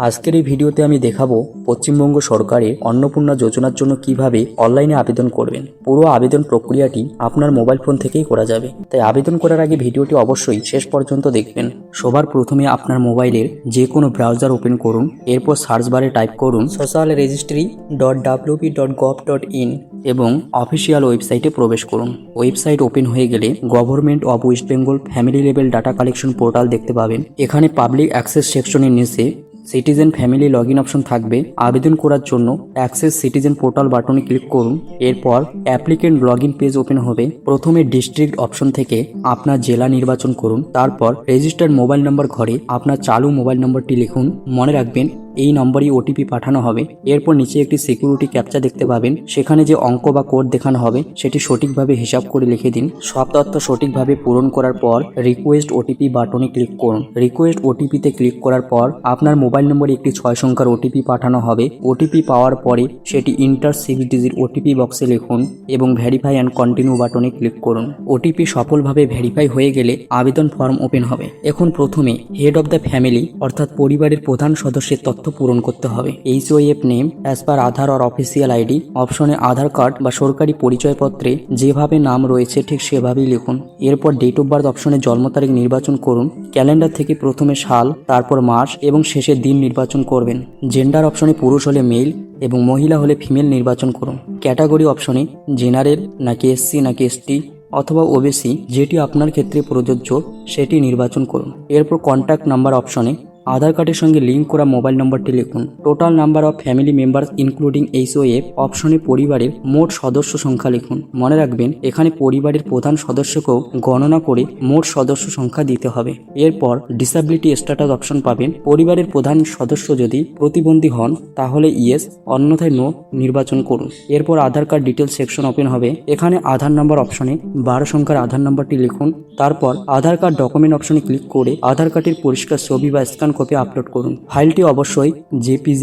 আজকের এই ভিডিওতে আমি দেখাবো পশ্চিমবঙ্গ সরকারের অন্নপূর্ণা যোজনার জন্য কিভাবে অনলাইনে আবেদন করবেন। পুরো আবেদন প্রক্রিয়াটি আপনার মোবাইল ফোন থেকেই করা যাবে, তাই আবেদন করার আগে ভিডিওটি অবশ্যই শেষ পর্যন্ত দেখবেন। সবার প্রথমে আপনার মোবাইলের যে কোনো ব্রাউজার ওপেন করুন, এরপর সার্চ বারে টাইপ করুন socialregistry.wp.gov.in এবং অফিসিয়াল ওয়েবসাইটে প্রবেশ করুন। ওয়েবসাইট ওপেন হয়ে গেলে government of West Bengal family level data collection portal দেখতে পাবেন। এখানে পাবলিক অ্যাক্সেস সেকশনের নিচে সিটিজেন ফ্যামিলি লগইন অপশন থাকবে। আবেদন করার জন্য অ্যাক্সেস সিটিজেন পোর্টাল বাটনে ক্লিক করুন। এরপর অ্যাপ্লিকেন্ট লগইন পেজ ওপেন হবে। প্রথমে ডিস্ট্রিক্ট অপশন থেকে আপনার জেলা নির্বাচন করুন। তারপর রেজিস্টার্ড মোবাইল নম্বর ঘরে আপনার চালু মোবাইল নম্বরটি লিখুন। মনে রাখবেন এই নম্বরই ওটিপি পাঠানো হবে। এরপর নিচে একটি সিকিউরিটি ক্যাপচা দেখতে পাবেন, সেখানে যে অঙ্ক বা কোড দেখানো হবে সেটি সঠিকভাবে হিসাব করে লিখে দিন। সব তথ্য সঠিকভাবে পূরণ করার পর রিকোয়েস্ট ওটিপি বাটনে ক্লিক করুন। রিকোয়েস্ট ওটিপিতে ক্লিক করার পর আপনার মোবাইল নম্বরে একটি 6 সংখ্যার ওটিপি পাঠানো হবে। ওটিপি পাওয়ার পরে সেটি ইন্টার 6 ডিজিট ওটিপি বক্সে লিখুন এবং ভেরিফাই অ্যান্ড কন্টিনিউ বাটনে ক্লিক করুন। ওটিপি সফলভাবে ভেরিফাই হয়ে গেলে আবেদন ফর্ম ওপেন হবে। এখন প্রথমে হেড অব দ্য ফ্যামিলি অর্থাৎ পরিবারের প্রধান সদস্যের তথ্য পূরণ করতে হবে। HOF name as per Aadhaar or official ID অপশনে আধার কার্ড বা সরকারি পরিচয়পত্রে যেভাবে নাম রয়েছে ঠিক সেভাবেই লিখুন। এরপর ডেট অফ বার্থ অপশনে জন্ম তারিখ নির্বাচন করুন। ক্যালেন্ডার থেকে প্রথমে সাল, তারপর মাস এবং শেষে দিন নির্বাচন করবেন। জেন্ডার অপশনে পুরুষ হলে মেল এবং মহিলা হলে ফিমেল নির্বাচন করুন। ক্যাটাগরি অপশনে জেনারেল নাকি SC নাকি ST অথবা OBC যেটি আপনার ক্ষেত্রে প্রযোজ্য সেটি নির্বাচন করুন। এরপর কন্ট্যাক্ট নাম্বার অপশনে আধার কার্ডের সঙ্গে লিঙ্ক করা মোবাইল নম্বরটি লিখুন। Total number of family members including HOF অপশনে পরিবারের মোট সদস্য সংখ্যা লিখুন। মনে রাখবেন এখানে পরিবারের প্রধান সদস্যকেও গণনা করে মোট সদস্য সংখ্যা দিতে হবে। এরপর ডিসেবিলিটি স্ট্যাটাস অপশন পাবেন। পরিবারের প্রধান সদস্য যদি প্রতিবন্ধী হন তাহলে ইয়েস, অন্যথায় নো নির্বাচন করুন। এরপর আধার কার্ড ডিটেলস সেকশন ওপেন হবে। এখানে আধার নাম্বার অপশনে 12 সংখ্যার আধার নাম্বারটি লিখুন। তারপর আধার কার্ড ডকুমেন্ট অপশনে ক্লিক করে আধার কার্ডের পরিষ্কার ছবি বা স্ক্যান কপি আপলোড করুন। ফাইলটি অবশ্যই JPG,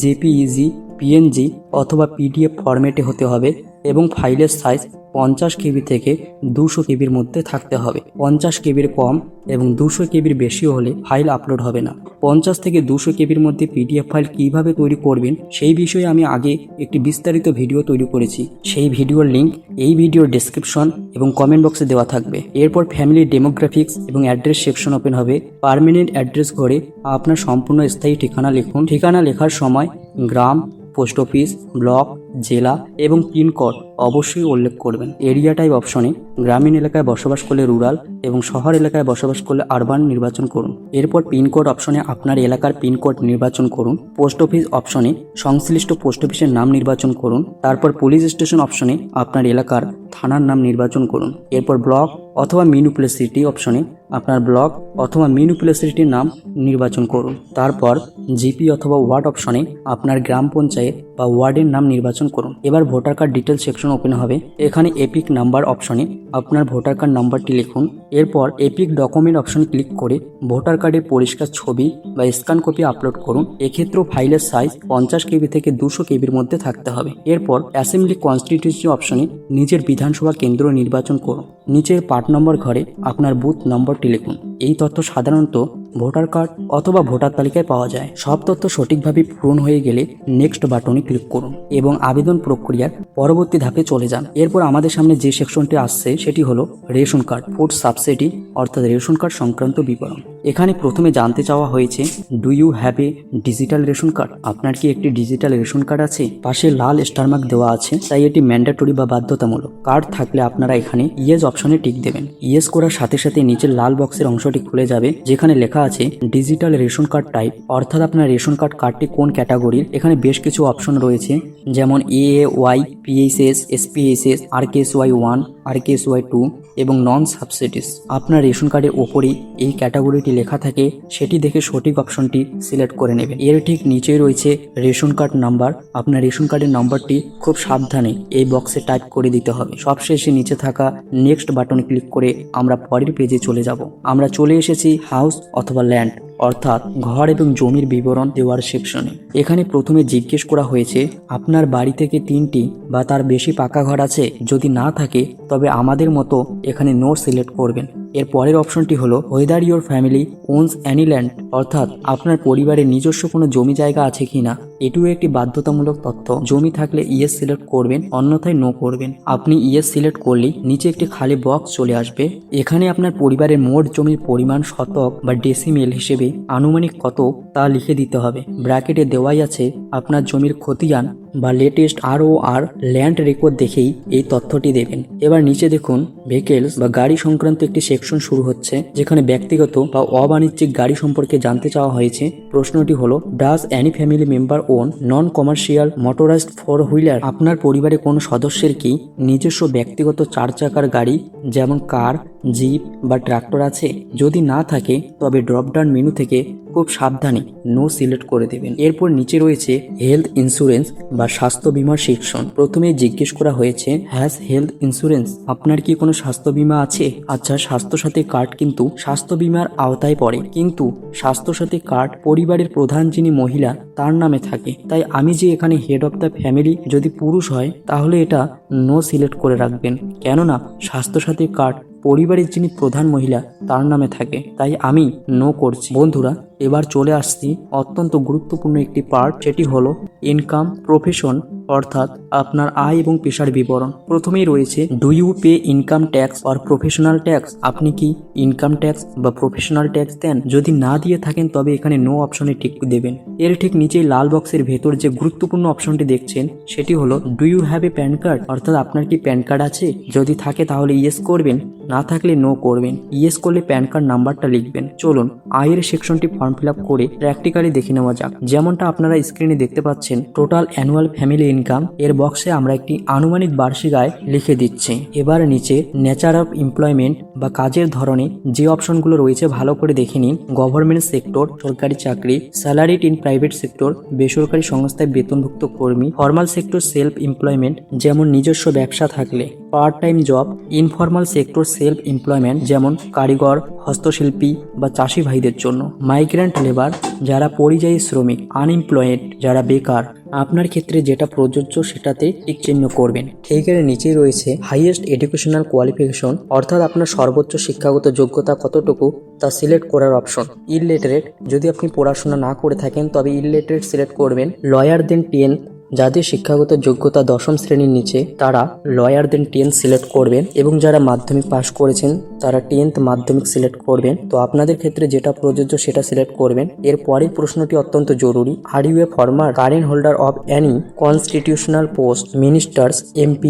JPEG, PNG অথবা PDF ফরম্যাটে হতে হবে এবং ফাইলের সাইজ 50 KB থেকে 200 KBর মধ্যে থাকতে হবে। 50 KBর কম এবং 200 KBর বেশি হলে ফাইল আপলোড হবে না। 50 থেকে 200 KBর মধ্যে PDF ফাইল কিভাবে তৈরি করবেন সেই বিষয়ে আমি আগে একটি বিস্তারিত ভিডিও তৈরি করেছি। সেই ভিডিওর লিংক এই ভিডিওর ডেসক্রিপশন এবং কমেন্ট বক্সে দেওয়া থাকবে। এরপর ফ্যামিলি ডেমোগ্রাফিক্স এবং অ্যাড্রেস সেকশন ওপেন হবে। পার্মানেন্ট অ্যাড্রেস ঘরে আপনার সম্পূর্ণ স্থায়ী ঠিকানা লিখুন। ঠিকানা লেখার সময় গ্রাম, পোস্ট অফিস, ব্লক, জেলা এবং পিনকোড অবশ্যই উল্লেখ করবেন। এরিয়া টাইপ অপশনে গ্রামীণ এলাকায় বসবাস করলে রুরাল এবং শহর এলাকায় বসবাস করলে আরবান নির্বাচন করুন। এরপর পিনকোড অপশনে আপনার এলাকার পিনকোড নির্বাচন করুন। পোস্ট অফিস অপশনে সংশ্লিষ্ট পোস্ট অফিসের নাম নির্বাচন করুন। তারপর পুলিশ স্টেশন অপশনে আপনার এলাকার থানার নাম নির্বাচন করুন। এরপর ব্লক অথবা মিউনিসিপ্যালিটি অপশনে আপনার ব্লক অথবা মিউনিসিপ্যালিটির নাম নির্বাচন করুন। তারপর GP অথবা ওয়ার্ড অপশনে আপনার গ্রাম পঞ্চায়েত বা ওয়ার্ডের নাম নির্বাচন করুন। এবার voter card detail section open হবে। এখানে এপিক নাম্বার অপশনে আপনার ভোটার কার্ড নাম্বারটি লিখুন। এরপর এপিক ডকুমেন্ট অপশন ক্লিক করে ভোটার কার্ডের পরিষ্কার ছবি বা স্ক্যান কপি আপলোড করুন। এক্ষেত্রেও ফাইলের সাইজ 50 KB থেকে 200 KBর মধ্যে থাকতে হবে। এরপর অ্যাসেম্বলি কনস্টিটিউয়েন্সি অপশনে নিজের বিধানসভা কেন্দ্র নির্বাচন করুন। নিচের পার্ট নম্বর ঘরে আপনার বুথ নম্বরটি লিখুন। এই তথ্য সাধারণত ভোটার কার্ড অথবা ভোটার তালিকায় পাওয়া যায়। সব তথ্য সঠিকভাবে পূরণ হয়ে গেলে নেক্সট বাটনে ক্লিক করুন এবং আবেদন প্রক্রিয়ার পরবর্তী ধাপে চলে যান। এরপর আমাদের সামনে যে সেকশনটি আসছে সেটি হলো রেশন কার্ড, ফুড সাবসিডি অর্থাৎ রেশন কার্ড সংক্রান্ত বিবরণ। এখানে প্রথমে জানতে চাওয়া হয়েছে do you have a digital ration card? আপনার কি একটি ডিজিটাল রেশন কার্ড আছে? পাশে লাল স্টার মার্ক দেওয়া আছে, তাই এটি ম্যান্ডেটরি বা বাধ্যতামূলক। কার্ড থাকলে আপনারা এখানে ইয়েস অপশনে টিক দেবেন। ইয়েস করার সাথে সাথে নিচের লাল বক্সের অংশটি খুলে যাবে যেখানে লেখা আছে ডিজিটাল রেশন কার্ড টাইপ, অর্থাৎ আপনার রেশন কার্ডটি কোন ক্যাটাগরির। এখানে বেশ কিছু অপশন রয়েছে যেমন AAY, PHS, SPHS, RKSY 1, RKSY 2 এবং নন সাবসিডিস। আপনার রেশন কার্ডের ওপরেই এই ক্যাটাগরিটি লেখা থাকে, সেটি দেখে সঠিক অপশনটি সিলেক্ট করে নেবেন। এর ঠিক নিচেই রয়েছে রেশন কার্ড নাম্বার। আপনার রেশন কার্ডের নাম্বারটি খুব সাবধানে এই বক্সে টাইপ করে দিতে হবে। সবশেষে নিচে থাকা নেক্সট বাটনে ক্লিক করে আমরা পরের পেজে চলে যাব। আমরা চলে এসেছি হাউস অথবা ল্যান্ড অর্থাৎ ঘর এবং জমির বিবরণ দেওয়ার সেকশনে। এখানে প্রথমে জিজ্ঞেস করা হয়েছে আপনার বাড়ি থেকে 3টি বা তার বেশি পাকা ঘর আছে? যদি না থাকে তবে আমাদের মতো এখানে নো সিলেক্ট করবেন। এর পরের অপশনটি হলো whether your family owns any land, অর্থাৎ আপনার পরিবারের নিজস্ব কোনো জমি জায়গা আছে কিনা। এটিও একটি বাধ্যতামূলক তথ্য। জমি থাকলে ইয়েস সিলেক্ট করবেন, অন্যথায় নো করবেন। আপনি ইয়েস সিলেক্ট করলেই নিচে একটি খালি বক্স চলে আসবে। এখানে আপনার পরিবারের মোট জমির পরিমাণ শতক বা ডেসিমেল হিসেবে আনুমানিক কত তা লিখে দিতে হবে। ব্র্যাকেটে দেওয়াই আছে আপনার জমির খতিয়ান বা লেটেস্ট ROR ল্যান্ড রেকর্ড দেখেই এই তথ্যটি দেবেন। এবার নিচে দেখুন ভেহিকেলস বা গাড়ি সংক্রান্ত একটি সেকশন শুরু হচ্ছে, যেখানে ব্যক্তিগত বা অবাণিজ্যিক গাড়ি সম্পর্কে জানতে চাওয়া হয়েছে। প্রশ্নটি হলো, does any family member own non commercial motorised 4 wheeler? আপনার পরিবারে কোনো সদস্যের কি নিজস্ব ব্যক্তিগত 4 চাকার গাড়ি যেমন কার, জিপ বা ট্রাক্টর আছে? যদি না থাকে তবে ড্রপডাউন মেনু থেকে খুব সাবধানে নো সিলেক্ট করে দেবেন। এরপর নিচে রয়েছে হেলথ ইন্স্যুরেন্স বা স্বাস্থ্য বীমার সেকশন। প্রথমে জিজ্ঞেস করা হয়েছে, হ্যাজ হেলথ ইন্স্যুরেন্স? আপনার কি কোনো স্বাস্থ্য বীমা আছে? আচ্ছা, স্বাস্থ্যসাথী কার্ড কিন্তু স্বাস্থ্য বীমার আওতায় পড়ে, কিন্তু স্বাস্থ্যসাথী কার্ড পরিবারের প্রধান যিনি মহিলা তার নামে থাকে। তাই আমি যে এখানে হেড অফ দ্য ফ্যামিলি যদি পুরুষ হয় তাহলে এটা নো সিলেক্ট করে রাখবেন, কেননা স্বাস্থ্যসাথী কার্ড পরিবারের যিনি প্রধান মহিলা তার নামে থাকে। তাই আমি নো করছি। বন্ধুরা, এবার চলে আসছি অত্যন্ত গুরুত্বপূর্ণ একটি পার্ট, সেটি হলো ইনকাম, প্রফেশন, অর্থাৎ আপনার আয় এবং পেশার বিবরণ। প্রথমেই রয়েছে, do you pay income tax or professional tax? আপনি কি ইনকাম ট্যাক্স বা প্রফেশনাল ট্যাক্স দেন? যদি না দিয়ে থাকেন তবে এখানে নো অপশনে টিক দেবেন। এর ঠিক নিচেই লাল বক্সের ভেতর যে গুরুত্বপূর্ণ অপশনটি দেখছেন সেটি হলো, do you have a PAN card? অর্থাৎ আপনার কি প্যান কার্ড আছে? যদি থাকে তাহলে ইয়েস করবেন, না থাকলে নো করবেন। ইয়েস করলে প্যান কার্ড নাম্বারটা লিখবেন। চলুন আয়ের সেকশনটি ফর্ম ফিল আপ করে প্র্যাকটিক্যালি দেখে নেওয়া যাক। যেমনটা আপনারা স্ক্রিনে দেখতে পাচ্ছেন, টোটাল অ্যানুয়াল ফ্যামিলি ইনকাম এর বক্সে আমরা একটি আনুমানিক বার্ষিক আয় লিখে দিচ্ছি। এবার নিচে নেচার অফ এমপ্লয়মেন্ট বা কাজের ধরনে যে অপশনগুলো রয়েছে ভালো করে দেখে নিন। গভর্নমেন্ট সেক্টর, সরকারি চাকরি; স্যালারিড ইন প্রাইভেট সেক্টর, বেসরকারি সংস্থায় বেতনভুক্ত কর্মী; ফর্মাল সেক্টর সেলফ এমপ্লয়মেন্ট, যেমন নিজস্ব ব্যবসা থাকলে; part time job; informal sector self employment, যেমন কারিগর, হস্তশিল্পী বা চাষি ভাইদের জন্য; মাইগ্রেন্ট লেবার, যারা পরিযায়ী শ্রমিক; আনএমপ্লয়েড, যারা বেকার। আপনার ক্ষেত্রে যেটা প্রযোজ্য সেটাতে টিক চিহ্ন করবেন। এর নিচেই রয়েছে হাইয়েস্ট এডুকেশনাল কোয়ালিফিকেশন, অর্থাৎ আপনার সর্বোচ্চ শিক্ষাগত যোগ্যতা কতটুকু তা সিলেক্ট করার অপশন। ইললিটারেট, যদি আপনি পড়াশোনা না করে থাকেন তবে ইললিটারেট সিলেক্ট করবেন। লয়ার দেন 10, যাদের শিক্ষাগত যোগ্যতা 10ম শ্রেণীর নিচে তারা লয়ার দেন 10 সিলেক্ট করবেন, এবং যারা মাধ্যমিক পাস করেছেন তারা 10th মাধ্যমিক সিলেক্ট করবেন। তো আপনাদের ক্ষেত্রে যেটা প্রযোজ্য সেটা সিলেক্ট করবেন। এর পরের প্রশ্নটি অত্যন্ত জরুরি, are you a former current holder of any constitutional post, ministers, MP,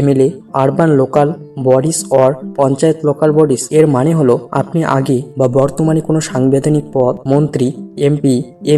MLA, urban local bodies or panchayat local bodies? এর মানে হলো আপনি আগে বা বর্তমানে কোনো সাংবিধানিক পদ, মন্ত্রী, MP,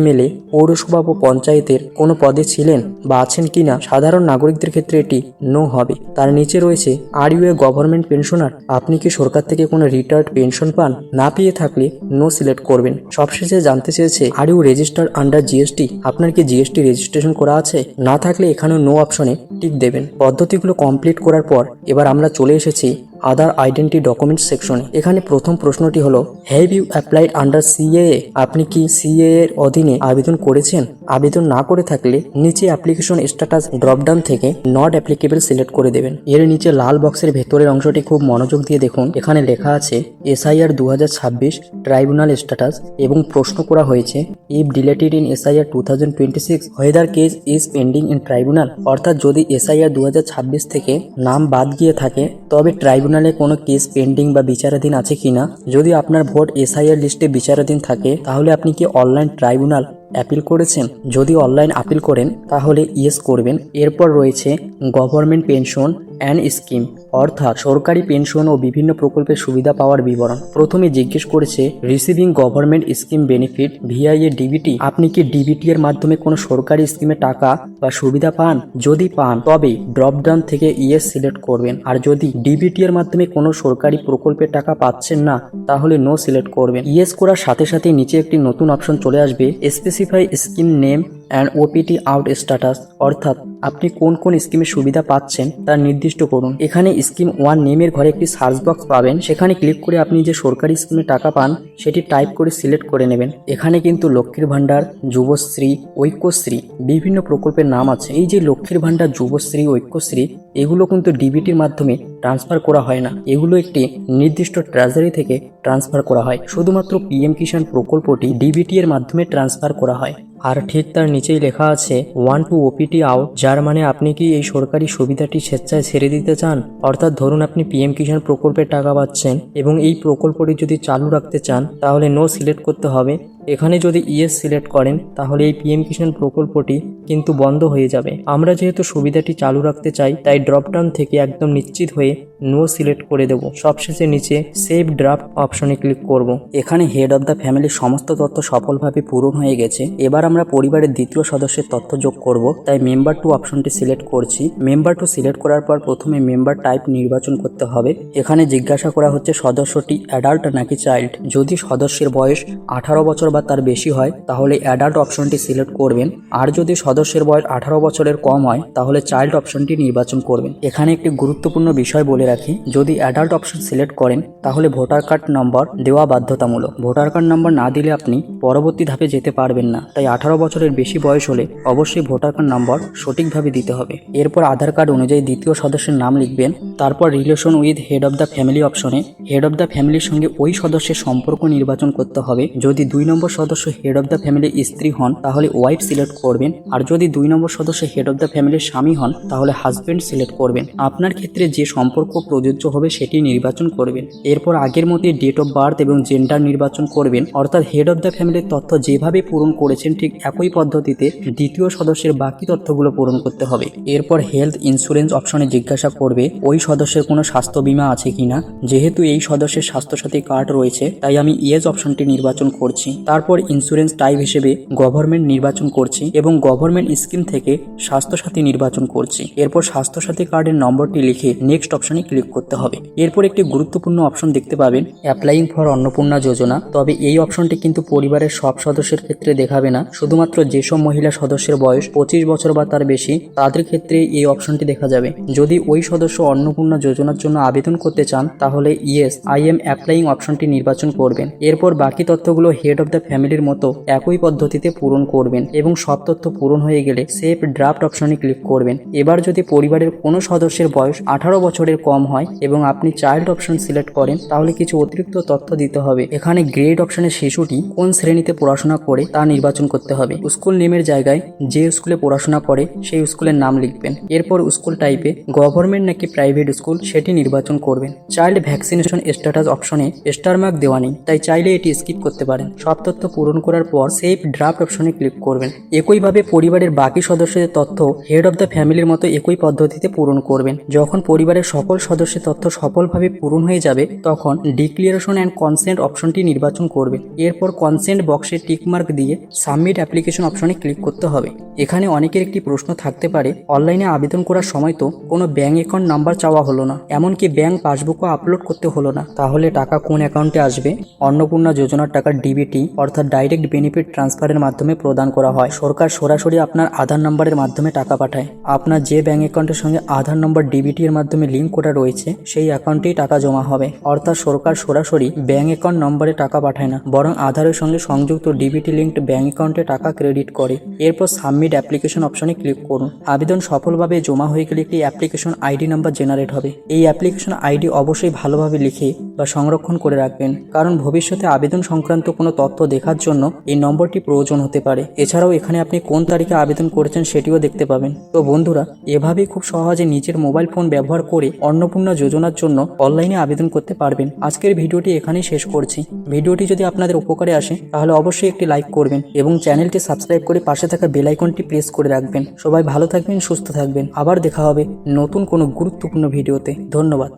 MLA, পৌরসভা বা পঞ্চায়েতের কোনো পদে ছিলেন বা আছেন কিনা। সাধারণ নাগরিকদের ক্ষেত্রে এটি নো হবে। তার নিচে রয়েছে, are you a government pensioner? আপনি কি সরকার থেকে কোনো রিটায়ার্ড পেনশন পান? না পেয়ে থাকলে নো সিলেক্ট করবেন। সবশেষে জানতে চেয়েছে, are you registered under GST? আপনার কি GST রেজিস্ট্রেশন করা আছে? না থাকলে এখানেও নো অপশনে টিক দেবেন। পদ্ধতিগুলো কমপ্লিট করার পর এবার আমরা চলে এসেছি আদার আইডেন্টি ডকুমেন্ট সেকশনে। এখানে প্রথম প্রশ্নটি হলো, have you applied under CAA? আপনি কি CAA এর অধীনে আবেদন করেছেন? আবেদন না করে থাকলে নিচে অ্যাপ্লিকেশন স্ট্যাটাস ড্রপডাউন থেকে নট অ্যাপ্লিকেবল সিলেক্ট করে দেবেন। এর নিচে লাল বক্সের ভেতরের অংশটি খুব মনোযোগ দিয়ে দেখুন। এখানে লেখা আছে SIR 2026 ট্রাইব্যুনাল স্ট্যাটাস, এবং প্রশ্ন করা হয়েছে, if deleted in SIR 2026 whether case is pending in tribunal? অর্থাৎ যদি SIR 2026 থেকে নাম বাদ গিয়ে থাকে তবে ট্রাইব্যুনালে কোনো কেস পেন্ডিং বা বিচারাধীন আছে কিনা। যদি আপনার ভোট SIR লিস্টে বিচারাধীন থাকে তাহলে আপনি কি অনলাইন ট্রাইব্যুনাল অ্যাপিল করেছেন? যদি অনলাইন আপিল করেন তাহলে ইয়েস করবেন। এরপর রয়েছে গভর্নমেন্ট পেনশন অ্যান্ড স্কিম, অর্থাৎ সরকারি পেনশন ও বিভিন্ন প্রকল্পের সুবিধা পাওয়ার বিবরণ। প্রথমে জিজ্ঞেস করেছে, রিসিভিং গভর্নমেন্ট স্কিম বেনিফিট ভিআ এ DBT? আপনি কি DBT এর মাধ্যমে কোনো সরকারি স্কিমে টাকা বা সুবিধা পান? যদি পান তবে ড্রপডাউন থেকে ইয়েস সিলেক্ট করবেন, আর যদি DBT এর মাধ্যমে কোনো সরকারি প্রকল্পের টাকা পাচ্ছেন না তাহলে নো সিলেক্ট করবেন। ইয়েস করার সাথে সাথে নিচে একটি নতুন অপশন চলে আসবে, specify scheme name and OPT out status, অর্থাৎ আপনি কোন কোন স্কিমের সুবিধা পাচ্ছেন তা নির্দিষ্ট করুন। এখানে স্কিম 1 নেমের ঘরে একটি সার্চ বক্স পাবেন, সেখানে ক্লিক করে আপনি যে সরকারি স্কিমে টাকা পান সেটি টাইপ করে সিলেক্ট করে নেবেন। এখানে কিন্তু লক্ষ্মীর ভান্ডার, যুবশ্রী, ঐক্যশ্রী বিভিন্ন প্রকল্পের নাম আছে। এই যে লক্ষ্মীর ভান্ডার, যুবশ্রী, ঐক্যশ্রী এগুলো কিন্তু ডিবিটির মাধ্যমে ট্রান্সফার করা হয় না, এগুলো একটি নির্দিষ্ট ট্রেজারি থেকে ট্রান্সফার করা হয়। শুধুমাত্র পিএম কিষাণ প্রকল্পটি ডিবিটি এর মাধ্যমে ট্রান্সফার করা হয়। আর ঠিক তার নিচেই লেখা আছে 1 to ওপিটি আউট, যার মানে আপনি কি এই সরকারি সুবিধাটি স্বেচ্ছায় ছেড়ে দিতে চান। অর্থাৎ ধরুন আপনি পিএম কিষাণ প্রকল্পের টাকা পাচ্ছেন এবং এই প্রকল্পটি যদি চালু রাখতে চান তাহলে নো সিলেক্ট করতে হবে। এখানে যদি ইয়েস সিলেক্ট করেন তাহলে এই পিএম কিষাণ প্রকল্পটি কিন্তু বন্ধ হয়ে যাবে। আমরা যেহেতু সুবিধাটি চালু রাখতে চাই তাই ড্রপডাউন থেকে একদম নিশ্চিত হয়ে নো সিলেক্ট করে দেব। সবশেষে নিচে সেভ ড্রাফট অপশনে ক্লিক করব। এখানে হেড অফ দ্য ফ্যামিলির সমস্ত তথ্য সফলভাবে পূরণ হয়ে গেছে। এবার আমরা পরিবারের দ্বিতীয় সদস্যের তথ্য যোগ করব, তাই মেম্বার টু অপশনটি সিলেক্ট করছি। মেম্বার টু সিলেক্ট করার পর প্রথমে মেম্বার টাইপ নির্বাচন করতে হবে। এখানে জিজ্ঞাসা করা হচ্ছে সদস্যটি অ্যাডাল্ট নাকি চাইল্ড। যদি সদস্যের বয়স 18 বছর বা তার বেশি হয় তাহলে অ্যাডাল্ট অপশনটি সিলেক্ট করবেন, আর যদি সদস্যের বয়স 18 বছরের কম হয় তাহলে চাইল্ড অপশনটি নির্বাচন করবেন। এখানে একটি গুরুত্বপূর্ণ বিষয় বলে রাখি, যদি অ্যাডাল্ট অপশন সিলেক্ট করেন তাহলে ভোটার কার্ড নম্বর দেওয়া বাধ্যতামূলক। ভোটার কার্ড নম্বর না দিলে আপনি পরবর্তী ধাপে যেতে পারবেন না। তাই 18 বছরের বেশি বয়স হলে অবশ্যই ভোটার কার্ড নম্বর সঠিকভাবে দিতে হবে। এরপর আধার কার্ড অনুযায়ী দ্বিতীয় সদস্যের নাম লিখবেন। তারপর relation with head of the family অপশনে হেড অফ দ্য ফ্যামিলির সঙ্গে ওই সদস্যের সম্পর্ক নির্বাচন করতে হবে। যদি 2 নম্বর সদস্য হেড অফ দ্য ফ্যামিলি স্ত্রী হন তাহলে ওয়াইফ সিলেক্ট করবেন, আর যদি 2 নম্বর সদস্য হেড অফ দ্য ফ্যামিলির স্বামী হন তাহলে হাজবেন্ড সিলেক্ট করবেন। আপনার ক্ষেত্রে যে সম্পর্ক প্রযোজ্য হবে সেটি নির্বাচন করবেন। এরপর আগের মতোই ডেট অফ বার্থ এবং জেন্ডার নির্বাচন করবেন। অর্থাৎ হেড অফ দ্য ফ্যামিলির তথ্য যেভাবে পূরণ করেছেন ঠিক একই পদ্ধতিতে দ্বিতীয় সদস্যের বাকি তথ্যগুলো পূরণ করতে হবে। এরপর হেলথ ইন্স্যুরেন্স অপশনে জিজ্ঞাসা করবে ওই সদস্যের কোনো স্বাস্থ্য বীমা আছে কিনা। যেহেতু এই সদস্যের স্বাস্থ্যসাথী কার্ড রয়েছে তাই আমি ইয়েস অপশনটি নির্বাচন করছি। তারপর ইন্স্যুরেন্স টাইপ হিসেবে গভর্নমেন্ট নির্বাচন করছি এবং গভর্নমেন্ট স্কিম থেকে স্বাস্থ্যসাথী নির্বাচন করছি। এরপর স্বাস্থ্যসাথী কার্ডের নম্বরটি লিখে নেক্সট অপশনে ক্লিক করতে হবে। এরপর একটি গুরুত্বপূর্ণ অপশন দেখতে পাবেন অ্যাপ্লাইং ফর অন্নপূর্ণা যোজনা। তবে এই অপশনটি কিন্তু পরিবারের সব সদস্যের ক্ষেত্রে দেখাবে না, শুধুমাত্র যেসব মহিলা সদস্যের বয়স 25 বছর বা তার বেশি তাদের ক্ষেত্রে এই অপশনটি দেখা যাবে। যদি ওই সদস্য অন্নপূর্ণা যোজনার জন্য আবেদন করতে চান তাহলে ইয়েস আই এম অ্যাপ্লাইং অপশনটি নির্বাচন করবেন। এরপর বাকি তথ্যগুলো হেড অফ দ্য ফ্যামিলির মতো একই পদ্ধতিতে পূরণ করবেন এবং সব তথ্য পূরণ হয়ে গেলে সেভ ড্রাফট অপশনে ক্লিক করবেন। এবার যদি পরিবারের কোনো সদস্যের বয়স 18 বছরের কম হয় এবং আপনি চাইল্ড অপশন সিলেক্ট করেন তাহলে কিছু অতিরিক্ত তথ্য দিতে হবে। এখানে গ্রেড অপশনে শিশুটি কোন শ্রেণীতে পড়াশোনা করে তা নির্বাচন করতে হবে। স্কুল নেমের জায়গায় যে স্কুলে পড়াশোনা করে সেই স্কুলের নাম লিখবেন। এরপর স্কুল টাইপে গভর্নমেন্ট নাকি প্রাইভেট স্কুল সেটি নির্বাচন করবেন। চাইল্ড ভ্যাকসিনেশন স্ট্যাটাস অপশনে স্টার মার্ক দেওয়া নেই, তাই চাইলে এটি স্কিপ করতে পারেন। সব তথ্য পূরণ করার পর সেভ ড্রাফট অপশনে ক্লিক করবেন। একইভাবে পরিবারের বাকি সদস্যদের তথ্য হেড অফ দ্য ফ্যামিলির মতো একই পদ্ধতিতে পূরণ করবেন। যখন পরিবারের সকল সদস্যের তথ্য সফলভাবে পূরণ হয়ে যাবে তখন ডিক্লারেশন অ্যান্ড কনসেন্ট অপশনটি নির্বাচন করবেন। এরপর কনসেন্ট বক্সে টিকমার্ক দিয়ে সাবমিট অ্যাপ্লিকেশন অপশনে ক্লিক করতে হবে। এখানে অনেকের একটি প্রশ্ন থাকতে পারে, অনলাইনে আবেদন করার সময় তো কোনো ব্যাংক অ্যাকাউন্ট নাম্বার চাওয়া হলো না, এমনকি ব্যাংক পাসবুকও আপলোড করতে হলো না, তাহলে টাকা কোন অ্যাকাউন্টে আসবে? অন্নপূর্ণা যোজনার টাকা ডিবিটি অর্থাৎ ডাইরেক্ট বেনিফিট ট্রান্সফারের মাধ্যমে প্রদান করা হয়। সরকার সরাসরি আপনার আধার নম্বরের মাধ্যমে টাকা পাঠায়। আপনার যে ব্যাংক অ্যাকাউন্টের সঙ্গে আধার নম্বর ডিবিটি এর মাধ্যমে লিঙ্ক করা রয়েছে সেই অ্যাকাউন্টেই টাকা জমা হবে। অর্থাৎ সরকার সরাসরি ব্যাংক অ্যাকাউন্ট নম্বরে টাকা পাঠায় না, বরং আধারের সঙ্গে সংযুক্ত ডিবিটি লিঙ্কড ব্যাংক অ্যাকাউন্টে টাকা ক্রেডিট করে। এরপর সাবমিট অ্যাপ্লিকেশন অপশনে ক্লিক করুন। আবেদন সফলভাবে জমা হয়ে গেলে একটি অ্যাপ্লিকেশন আইডি নাম্বার জেনারেট হবে। এই অ্যাপ্লিকেশন আইডি অবশ্যই ভালোভাবে লিখে বা সংরক্ষণ করে রাখবেন, কারণ ভবিষ্যতে আবেদন সংক্রান্ত কোনো তথ্য দেখার জন্য এই নম্বরটি প্রয়োজন হতে পারে। এছাড়াও এখানে আপনি কোন তারিখে আবেদন করেছেন সেটিও দেখতে পাবেন। তো বন্ধুরা, এভাবেই খুব সহজে নিজের মোবাইল ফোন ব্যবহার করে অন্নপূর্ণা যোজনার জন্য অনলাইনে আবেদন করতে পারবেন। আজকের ভিডিওটি এখানেই শেষ করছি। ভিডিওটি যদি আপনাদের উপকারে আসে তাহলে অবশ্যই একটি লাইক করবেন এবং চ্যানেলটি সাবস্ক্রাইব করে পাশে থাকা বেল আইকনটি প্রেস করে রাখবেন। সবাই ভালো থাকবেন, সুস্থ থাকবেন। আবার দেখা হবে নতুন কোনো গুরুত্বপূর্ণ ভিডিওতে। ধন্যবাদ।